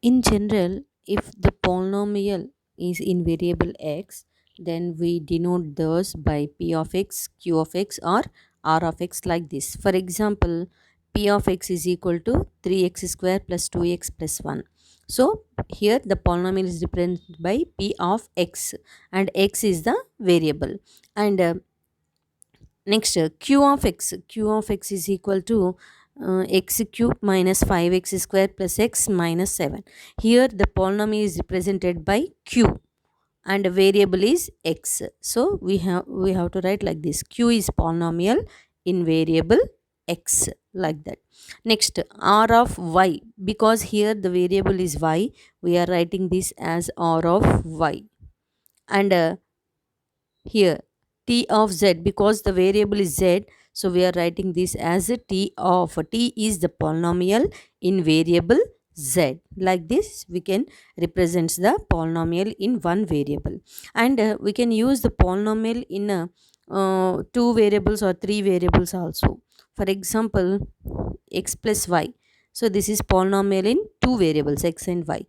In general, if the polynomial is in variable x, then we denote those by p of x, q of x, or r of x like this. For example, p of x is equal to 3x square plus 2x plus 1. So here the polynomial is represented by p of x, and x is the variable. And next, q of x is equal to x cube minus 5x square plus x minus 7. Here the polynomial is represented by q and the variable is x. So we have to write like this: q is polynomial in variable x, like that. Next, r of y, because here the variable is y, we are writing this as r of y. And here t of z, because the variable is z, so we are writing this as a t is the polynomial in variable z. Like this we can represent the polynomial in one variable. And we can use the polynomial in two variables or three variables also. For example, x plus y, so this is polynomial in two variables x and y.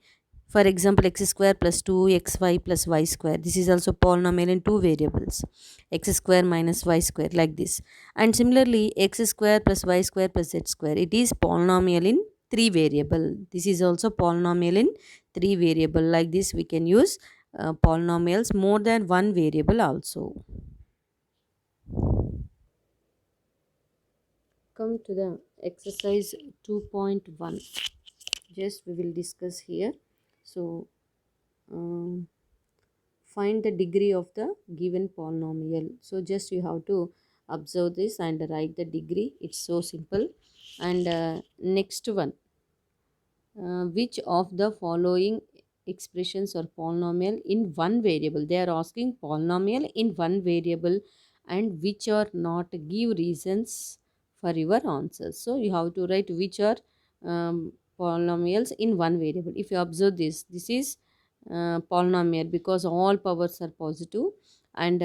For example, x square plus 2xy plus y square. This is also polynomial in two variables, x square minus y square, like this. And similarly, x square plus y square plus z square. It is polynomial in three variable. This is also polynomial in three variable. Like this, we can use polynomials more than one variable also. Come to the exercise 2.1. Just we will discuss here. So. Um, Find the degree of the given polynomial. So just you have to observe this and write the degree. It's so simple. And next one, which of the following expressions are polynomial in one variable? They are asking polynomial in one variable and which are not. Give reasons for your answers. So you have to write which are polynomials in one variable. If you observe this, this is polynomial because all powers are positive and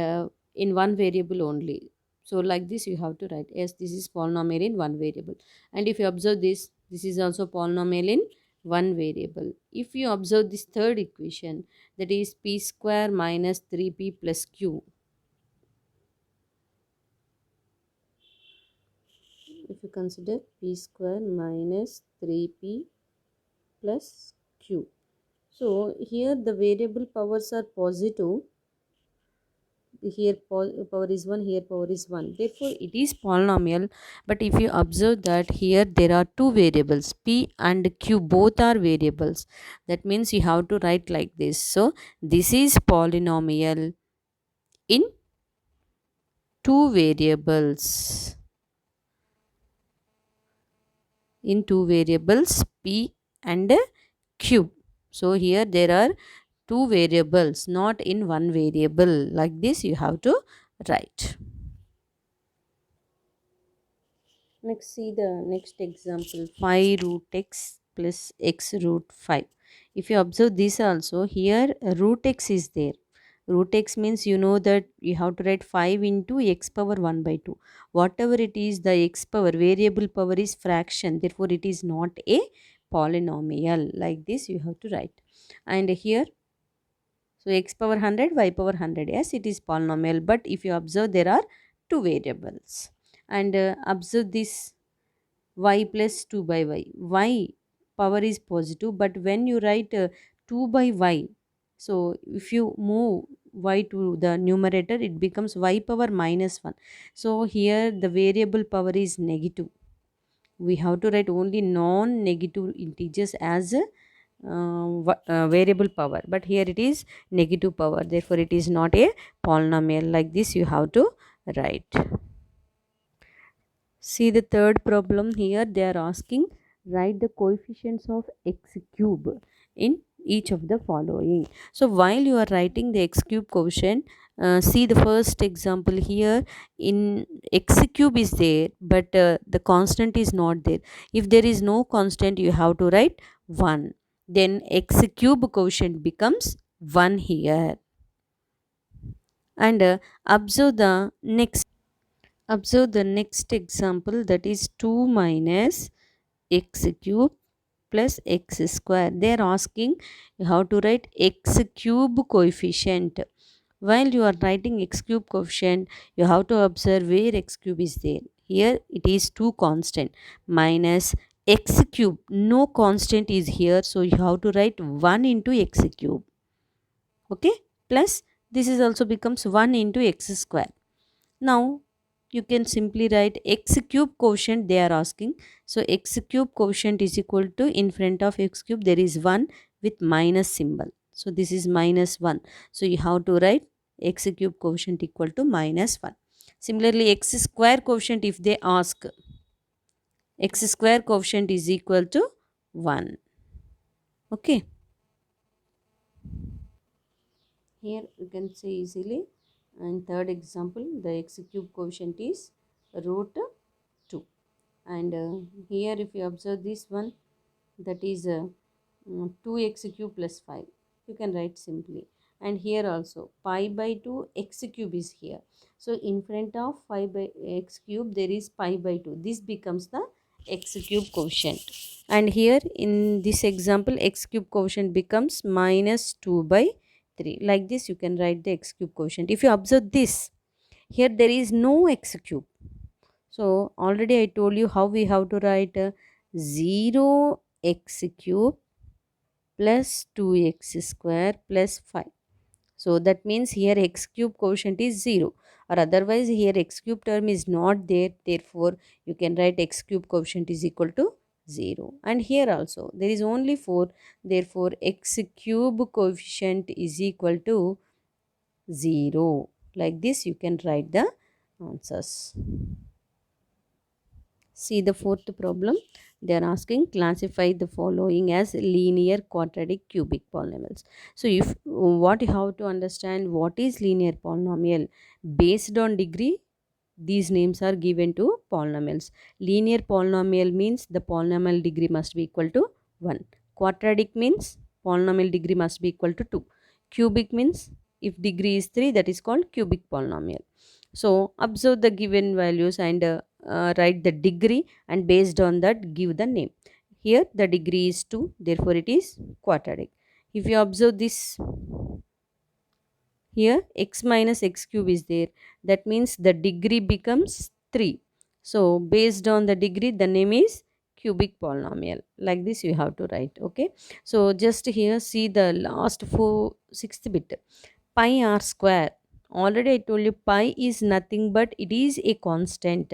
in one variable only. So like this you have to write, yes, this is polynomial in one variable. And if you observe this, this is also polynomial in one variable. If you observe this third equation, that is p square minus 3p plus q. If you consider p square minus 3p plus q, so here the variable powers are positive. Here power is 1, here power is 1, therefore it is polynomial. But if you observe that here there are two variables, p and q, both are variables. That means you have to write like this. So this is polynomial in two variables, p and q. So here there are two variables, not in one variable. Like this you have to write. Next, see the next example, 5 root x plus x root 5. If you observe this also, here root x is there. Root x means you know that you have to write 5 into x power 1 by 2. Whatever it is, the x power, variable power is fraction. Therefore, it is not a polynomial. Like this you have to write. And here, so x power 100, y power 100. Yes, it is polynomial. But if you observe, there are two variables. And observe this y plus 2 by y. Y power is positive, but when you write 2 by y, so if you move y to the numerator, it becomes y power minus 1. So here the variable power is negative. We have to write only non-negative integers as variable power, but here it is negative power. Therefore, it is not a polynomial. Like this you have to write. See the third problem here. They are asking write the coefficients of x cube in each of the following. So while you are writing the x cube coefficient, see the first example here. In x cube is there, but the constant is not there. If there is no constant, you have to write 1. Then x cube coefficient becomes 1 here. And observe the next example, that is 2 minus x cube plus x square. They are asking you how to write x cube coefficient. While you are writing x cube coefficient, you have to observe where x cube is there. Here it is 2 constant minus x cube. No constant is here, so you have to write 1 into x cube. Okay, plus this is also becomes 1 into x square. Now you can simply write x cube quotient they are asking. So x cube quotient is equal to, in front of x cube there is 1 with minus symbol. So this is minus 1. So you have to write x cube quotient equal to minus 1. Similarly, x square quotient, if they ask, x square quotient is equal to 1. Okay. Here you can say easily. And third example, the x cube quotient is root 2. And here if you observe this one, that is 2x cube plus 5. You can write simply. And here also pi by 2 x cube is here. So in front of 5 by x cube there is pi by 2. This becomes the x cube quotient. And here in this example, x cube quotient becomes minus 2 by 3. Like this you can write the x cube quotient. If you observe this, here there is no x cube. So already I told you how we have to write 0 x cube plus 2x square plus 5. So that means here x cube quotient is 0, or otherwise here x cube term is not there. Therefore you can write x cube quotient is equal to 0. And here also there is only 4. Therefore x cube coefficient is equal to 0. Like this you can write the answers. See the fourth problem. They are asking classify the following as linear, quadratic, cubic polynomials. So if what you have to understand, what is linear polynomial? Based on degree, these names are given to polynomials. Linear polynomial means the polynomial degree must be equal to 1. Quadratic means polynomial degree must be equal to 2. Cubic means if degree is 3, that is called cubic polynomial. So observe the given values and write the degree, and based on that give the name. Here the degree is 2, therefore it is quadratic. If you observe this, here x minus x cube is there, that means the degree becomes 3. So based on the degree the name is cubic polynomial. Like this you have to write. Okay, so just here see the last sixth bit, pi r square. Already I told you pi is nothing but it is a constant.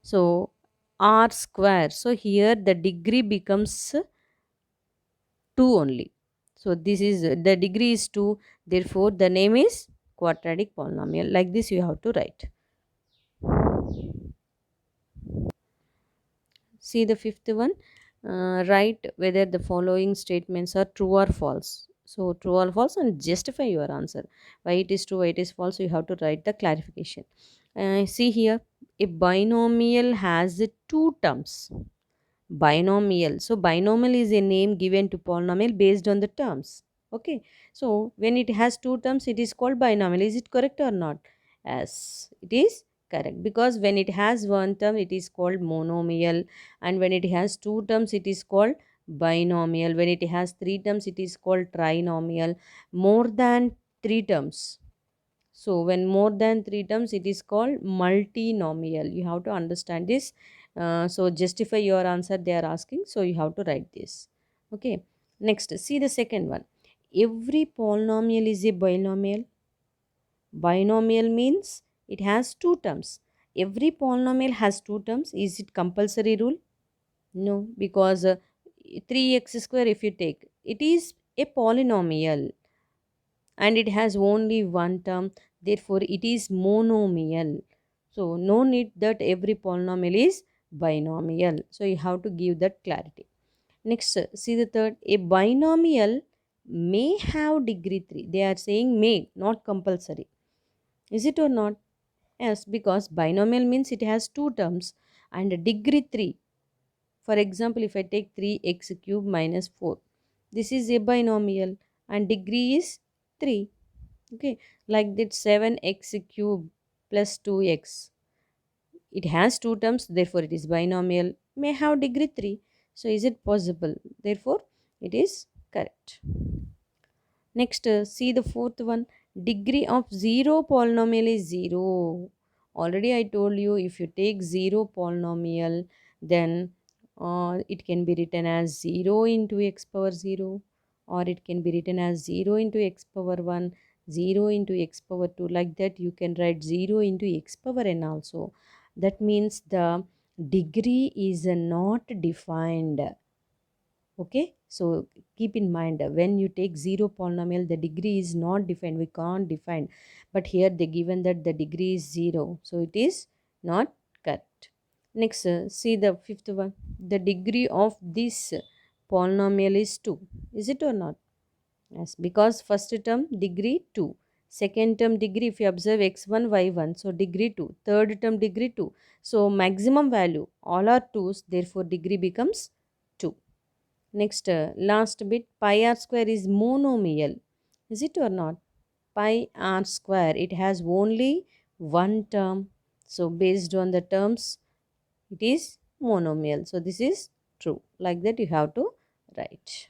So r square, so here the degree becomes 2 only. So this is the degree is 2, therefore the name is quadratic polynomial. Like this you have to write. See the fifth one. Write whether the following statements are true or false. So true or false, and justify your answer. Why it is true, why it is false, you have to write the clarification. See here, a binomial has two terms. Binomial. So binomial is a name given to polynomial based on the terms. Okay. So when it has two terms, it is called binomial. Is it correct or not? Yes, it is correct, because when it has one term it is called monomial, and when it has two terms it is called binomial. When it has three terms it is called trinomial. More than three terms, so when more than three terms it is called multinomial. You have to understand this. So justify your answer they are asking, so you have to write this. Okay, next see the second one. Every polynomial is a binomial. Binomial means it has two terms. Every polynomial has two terms. Is it compulsory rule? No, because 3x square if you take, it is a polynomial and it has only one term, therefore it is monomial. So no need that every polynomial is binomial, so you have to give that clarity. Next, see the third. A binomial may have degree 3. They are saying may, not compulsory. Is it or not? Yes, because binomial means it has two terms and degree 3. For example, if I take 3x cube minus 4, this is a binomial and degree is 3. Okay, like that 7x cube plus 2x. It has two terms, therefore it is binomial, may have degree 3. So is it possible? Therefore it is correct. Next, see the fourth one. Degree of zero polynomial is 0. Already I told you, if you take zero polynomial, then it can be written as 0 into x power 0, or it can be written as 0 into x power 1, 0 into x power 2. Like that you can write 0 into x power n also. That means the degree is not defined. Okay, so keep in mind, when you take zero polynomial, the degree is not defined, we can't define, but here they given that the degree is 0, so it is not correct. Next, see the fifth one. The degree of this polynomial is 2. Is it or not? Yes, because first term degree 2, second term degree, if you observe x1 y1, so degree 2, third term degree 2, so maximum value all are 2's, therefore degree becomes 2. Next, last bit, pi r square is monomial. Is it or not? Pi r square, it has only one term. So, based on the terms, it is monomial. So, this is true. Like that, you have to write.